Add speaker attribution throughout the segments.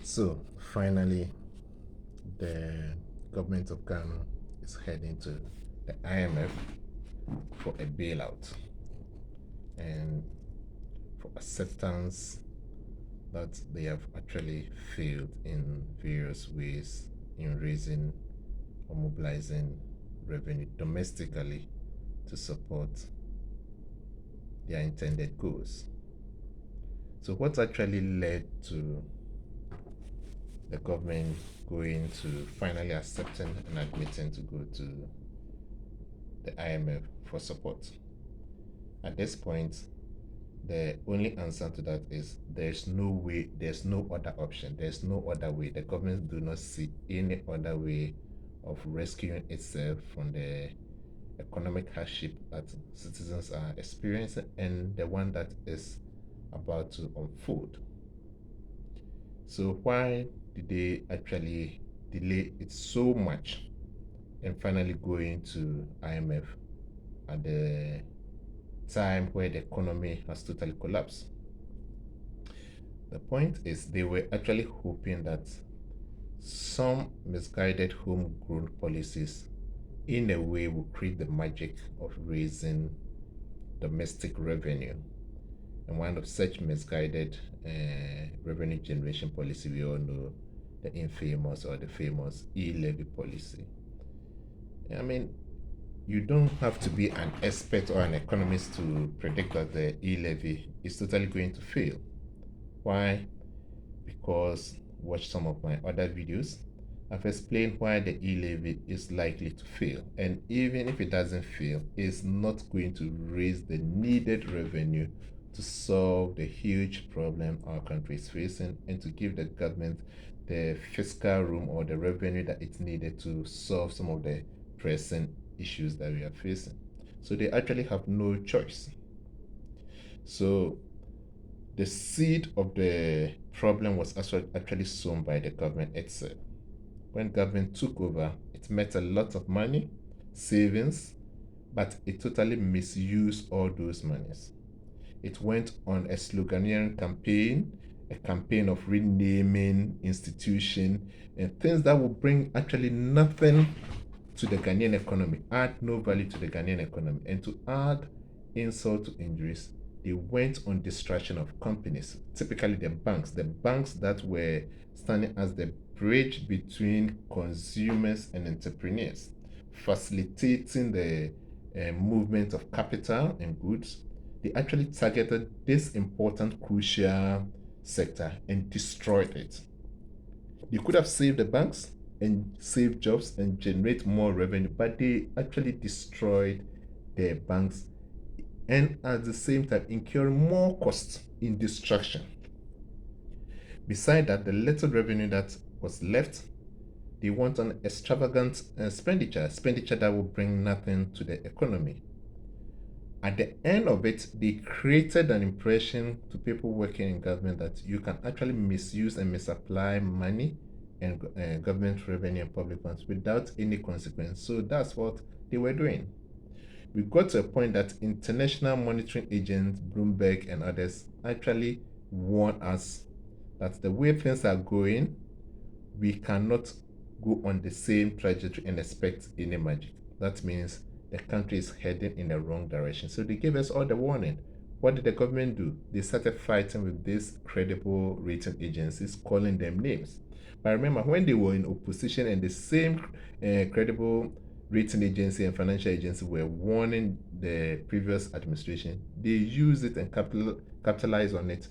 Speaker 1: So finally, the government of Ghana is heading to the IMF for a bailout and for acceptance that they have actually failed in various ways in raising or mobilizing revenue domestically to support their intended goals. So, what actually led to the government going to finally accepting and admitting to go to the IMF for support? At this point, the only answer to that is there's no way, there's no other option, there's no other way. The government do not see any other way of rescuing itself from the economic hardship that citizens are experiencing and the one that is about to unfold. So why did they actually delay it so much and finally going to IMF at the time where the economy has totally collapsed? The point is they were actually hoping that some misguided homegrown policies in a way will create the magic of raising domestic revenue. And one of such misguided revenue generation policy, we all know the infamous or the famous e-levy policy. I mean, you don't have to be an expert or an economist to predict that the e-levy is totally going to fail. Why? Because watch some of my other videos. I've explained why the e-levy is likely to fail. And even if it doesn't fail, it's not going to raise the needed revenue to solve the huge problem our country is facing and to give the government the fiscal room or the revenue that it needed to solve some of the pressing issues that we are facing. So they actually have no choice. So the seed of the problem was actually sown by the government itself. When government took over, it met a lot of money, savings, but it totally misused all those monies. It went on a sloganeering campaign, a campaign of renaming institution and things that will bring actually nothing to the Ghanaian economy, add no value to the Ghanaian economy. And to add insult to injuries, they went on destruction of companies, typically the banks that were standing as the bridge between consumers and entrepreneurs, facilitating the movement of capital and goods. They actually targeted this important, crucial sector and destroyed it. They could have saved the banks and save jobs and generate more revenue, but they actually destroyed their banks and at the same time incurring more costs in destruction. Beside that, the little revenue that was left, they want an extravagant expenditure that will bring nothing to the economy. At the end of it, they created an impression to people working in government that you can actually misuse and misapply money and government revenue and public funds without any consequence. So that's what they were doing. We got to a point that international monitoring agents, Bloomberg and others, actually warn us that the way things are going, we cannot go on the same trajectory and expect any magic. That means the country is heading in the wrong direction. So they gave us all the warning. What did the government do? They started fighting with these credible rating agencies, calling them names. But remember, when they were in opposition and the same credible rating agency and financial agency were warning the previous administration, they used it and capitalized on it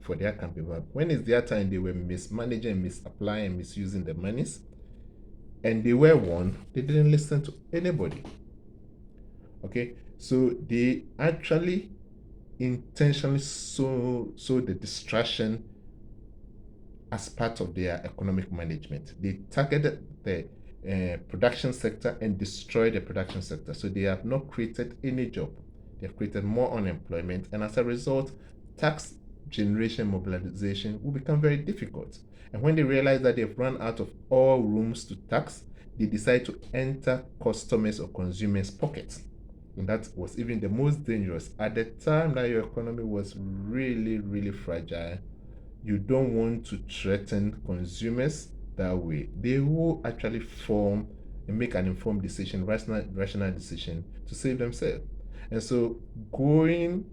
Speaker 1: for their campaign. But when it's their time, they were mismanaging, misapplying, and misusing the monies. And they were warned, they didn't listen to anybody. Okay, so they actually intentionally sow the distraction as part of their economic management. They targeted the production sector and destroyed the production sector. So they have not created any job. They have created more unemployment, and as a result, tax generation mobilization will become very difficult. And when they realize that they've run out of all rooms to tax, they decide to enter customers or consumers' pockets. And that was even the most dangerous. At the time that your economy was really, really fragile, you don't want to threaten consumers that way. They will actually form and make an informed decision, rational decision to save themselves. And so going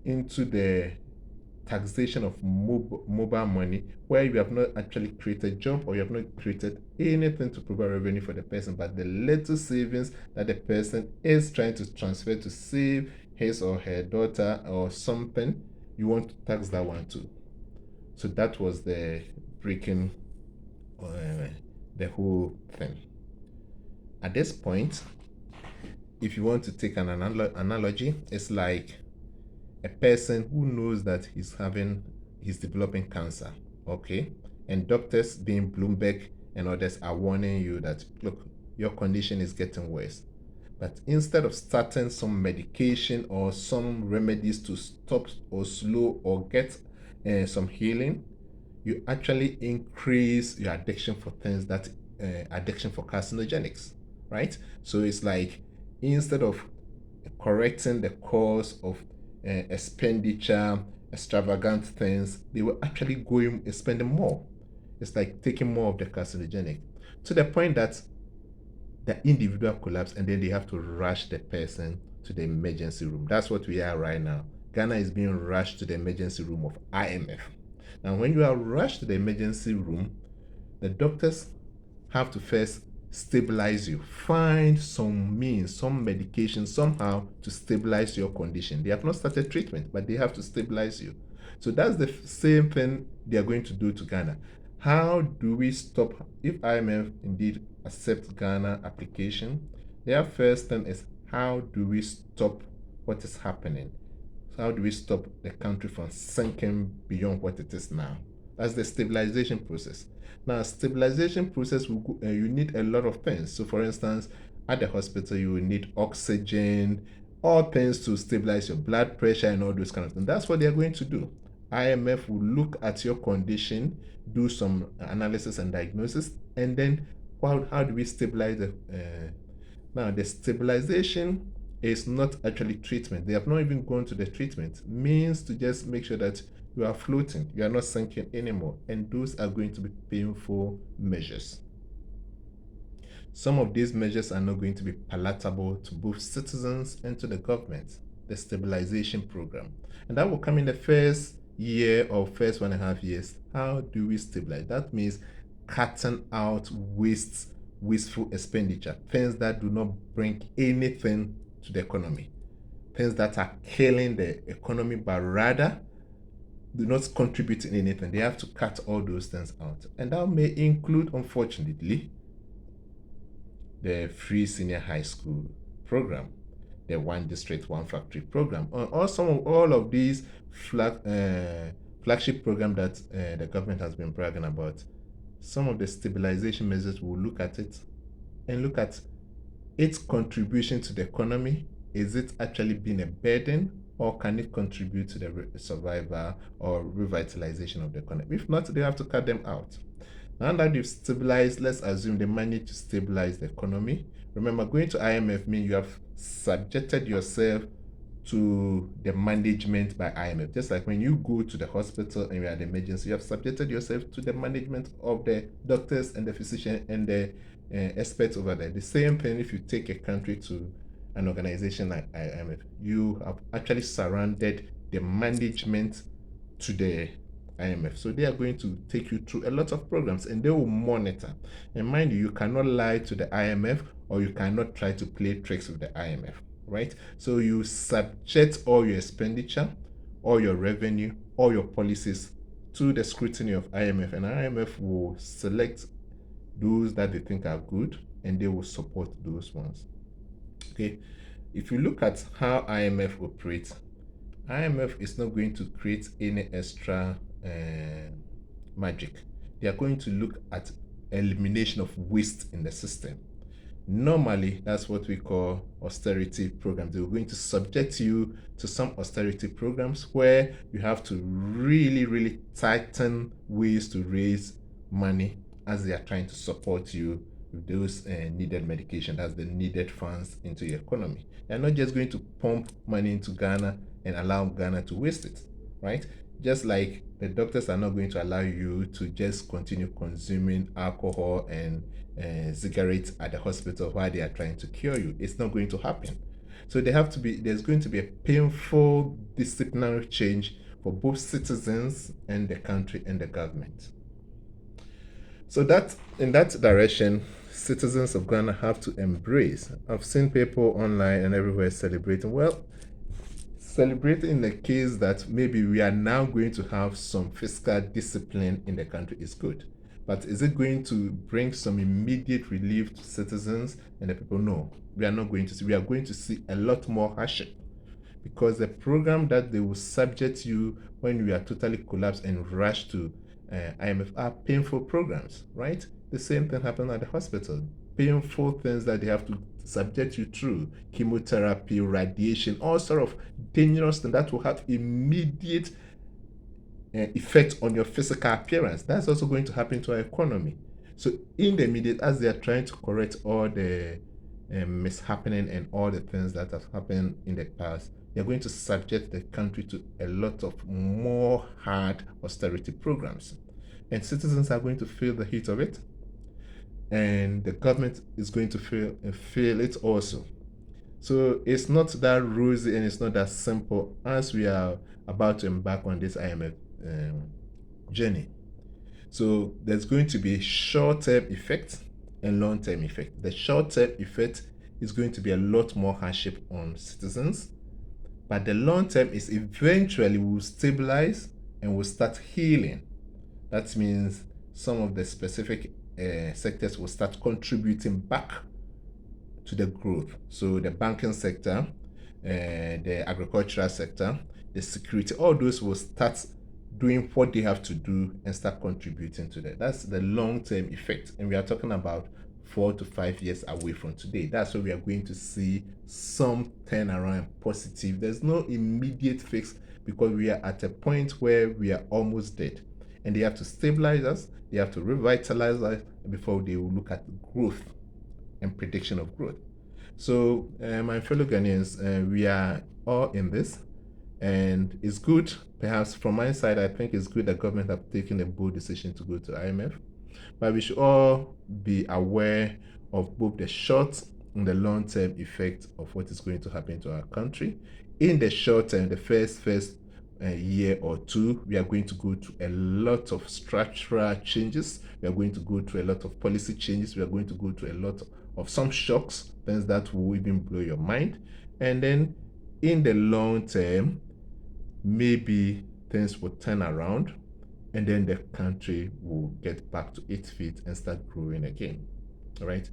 Speaker 1: into the taxation of mobile money, where you have not actually created job or you have not created anything to provide revenue for the person, but the little savings that the person is trying to transfer to save his or her daughter or something, you want to tax that one too. So that was the breaking the whole thing. At this point, if you want to take an analogy, it's like a person who knows that he's developing cancer, okay, and doctors being Bloomberg and others are warning you that, look, your condition is getting worse, but instead of starting some medication or some remedies to stop or slow or get some healing, you actually increase your addiction for things that addiction for carcinogenics, right? So it's like, instead of correcting the cause of expenditure, extravagant things, they were actually going and spending more. It's like taking more of the carcinogenic to the point that the individual collapse and then they have to rush the person to the emergency room. That's what we are right now. Ghana is being rushed to the emergency room of IMF. Now, when you are rushed to the emergency room, the doctors have to first stabilize you, find some means, some medication somehow to stabilize your condition. They have not started treatment, but they have to stabilize you. So that's the same thing they are going to do to Ghana. How do we stop, if IMF indeed accepts Ghana application? Their first thing is, how do we stop what is happening? How do we stop the country from sinking beyond what it is now? That's the stabilization process. Now, stabilization process, you need a lot of things. So, for instance, at the hospital, you will need oxygen, all things to stabilize your blood pressure and all those kind of things. That's what they are going to do. IMF will look at your condition, do some analysis and diagnosis, and then how do we stabilize the now, the stabilization is not actually treatment. They have not even gone to the treatment. Means to just make sure that you are floating, you are not sinking anymore. And those are going to be painful measures. Some of these measures are not going to be palatable to both citizens and to the government. The stabilization program. And that will come in the first year or first 1.5 years. How do we stabilize? That means cutting out wasteful expenditure, things that do not bring anything to the economy, things that are killing the economy, but rather do not contribute in anything. They have to cut all those things out. And that may include, unfortunately, the free senior high school program, the one district, one factory program, or all of these flagship program that the government has been bragging about. Some of the stabilization measures will look at it and look at its contribution to the economy. Is it actually being a burden, or can it contribute to the survival or revitalization of the economy? If not, they have to cut them out. Now that you've stabilized, let's assume they managed to stabilize the economy. Remember, going to IMF means you have subjected yourself to the management by IMF. Just like when you go to the hospital and you're at the emergency, you have subjected yourself to the management of the doctors and the physician and the experts over there. The same thing if you take a country to an organization like IMF. You have actually surrounded the management to the IMF. So they are going to take you through a lot of programs and they will monitor. And mind you, you cannot lie to the IMF or you cannot try to play tricks with the IMF, right? So you subject all your expenditure, all your revenue, all your policies to the scrutiny of IMF, and IMF will select those that they think are good and they will support those ones. Okay, if you look at how IMF operates, IMF is not going to create any extra magic. They are going to look at elimination of waste in the system. Normally, that's what we call austerity programs. They're going to subject you to some austerity programs where you have to really tighten ways to raise money as they are trying to support you with those needed medication, that's the needed funds into your economy. They're not just going to pump money into Ghana and allow Ghana to waste it, right? Just like The doctors are not going to allow you to just continue consuming alcohol and cigarettes at the hospital while they are trying to cure you. It's not going to happen. So there's going to be a painful disciplinary change for both citizens and the country and the government. So that in that direction, citizens of Ghana have to embrace. I've seen people online and everywhere celebrating. Well, celebrating in the case that maybe we are now going to have some fiscal discipline in the country is good. But is it going to bring some immediate relief to citizens and the people? No, we are not going to see. We are going to see a lot more hardship, because the program that they will subject you when you are totally collapsed and rush to IMF are painful programs, right? The same thing happened at the hospital. Painful things that they have to subject you through: chemotherapy, radiation, all sort of dangerous things that will have immediate effect on your physical appearance. That's also going to happen to our economy. So in the immediate, as they are trying to correct all the mishappening and all the things that have happened in the past, they're going to subject the country to a lot of more hard austerity programs. And citizens are going to feel the heat of it. And the government is going to feel it also. So it's not that rosy and it's not that simple as we are about to embark on this IMF journey. So there's going to be short-term effect and long-term effect. The short-term effect is going to be a lot more hardship on citizens, but the long-term is eventually will stabilize and will start healing. That means some of the specific sectors will start contributing back to the growth. So the banking sector, the agricultural sector, the security, all those will start doing what they have to do and start contributing to that. That's the long-term effect. And we are talking about 4 to 5 years away from today. That's where we are going to see some turnaround positive. There's no immediate fix because we are at a point where we are almost dead. And they have to stabilize us, they have to revitalize us before they will look at growth and prediction of growth. So, my fellow Ghanaians, we are all in this, and it's good. Perhaps from my side, I think it's good that government have taken a bold decision to go to IMF, but we should all be aware of both the short and the long-term effect of what is going to happen to our country. In the short term, the first year or two, we are going to go through a lot of structural changes. We are going to go through a lot of policy changes. We are going to go through a lot of some shocks, things that will even blow your mind. And then in the long term, maybe things will turn around and then the country will get back to its feet and start growing again. All right.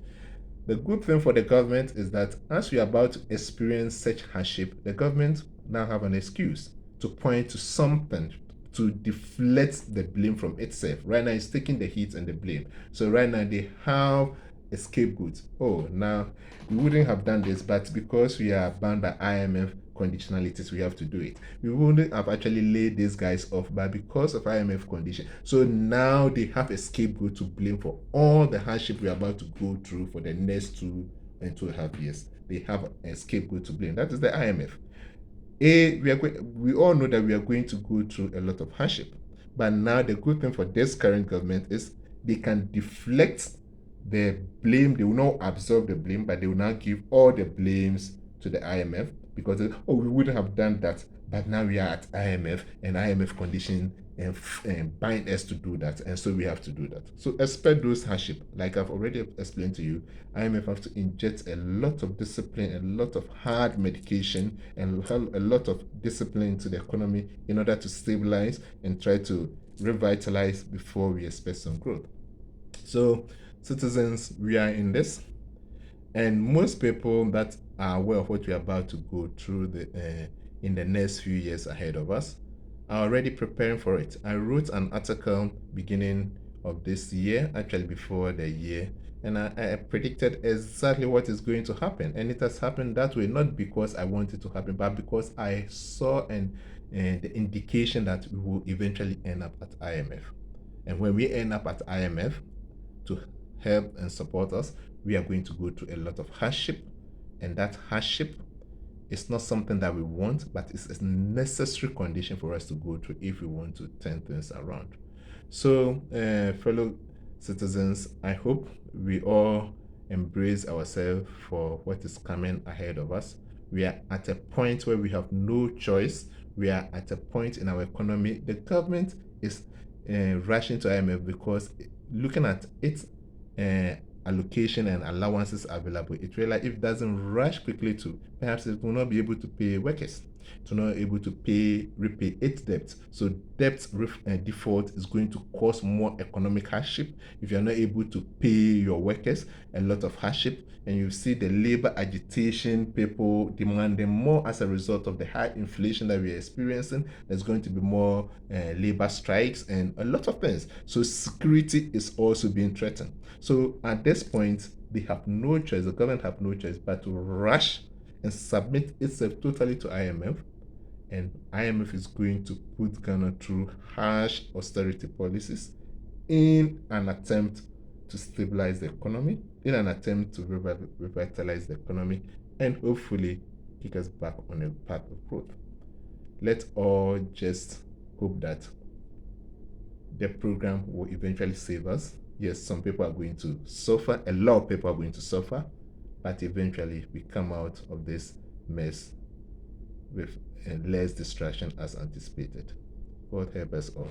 Speaker 1: The good thing for the government is that as we are about to experience such hardship, the government now have an excuse to point to something to deflect the blame from itself. Right now, it's taking the heat and the blame. So right now, they have a scapegoat. Oh, now we wouldn't have done this, but because we are bound by IMF conditionalities, we have to do it. We wouldn't have actually laid these guys off, but because of IMF condition, so now they have a scapegoat to blame for all the hardship we are about to go through for the next 2.5 years. They have a scapegoat to blame. That is the IMF. We all know that we are going to go through a lot of hardship, but now the good thing for this current government is they can deflect the blame. They will not absorb the blame, but they will now give all the blames to the IMF because we wouldn't have done that, but now we are at IMF and IMF condition and bind us to do that, and so we have to do that. So expect those hardship. Like I've already explained to you, IMF have to inject a lot of discipline, a lot of hard medication, and a lot of discipline into the economy in order to stabilize and try to revitalize before we expect some growth. So citizens, we are in this, and most people that are aware of what we're about to go through in the next few years ahead of us are already preparing for it. I wrote an article beginning of this year, actually before the year, and I predicted exactly what is going to happen, and it has happened that way, not because I want it to happen, but because I saw the indication that we will eventually end up at IMF. And when we end up at IMF, to help and support us, we are going to go through a lot of hardship, and that hardship It's not something that we want, but it's a necessary condition for us to go through if we want to turn things around. So, fellow citizens, I hope we all embrace ourselves for what is coming ahead of us. We are at a point where we have no choice. We are at a point in our economy. The government is rushing to IMF because looking at its allocation and allowances available, it realizes if it doesn't rush quickly to, perhaps it will not be able to pay workers, to not able to repay its debt. So debt default is going to cause more economic hardship. If you're not able to pay your workers, a lot of hardship, and you see the labor agitation, people demanding more as a result of the high inflation that we are experiencing. There's going to be more labor strikes and a lot of things. So security is also being threatened. So at this point, they have no choice, the government have no choice but to rush and submit itself totally to IMF, and IMF is going to put Ghana through harsh austerity policies in an attempt to stabilize the economy, in an attempt to revitalize the economy, and hopefully kick us back on a path of growth. Let's all just hope that the program will eventually save us. Yes, some people are going to suffer, a lot of people are going to suffer, but eventually we come out of this mess with less distraction as anticipated. God help us all.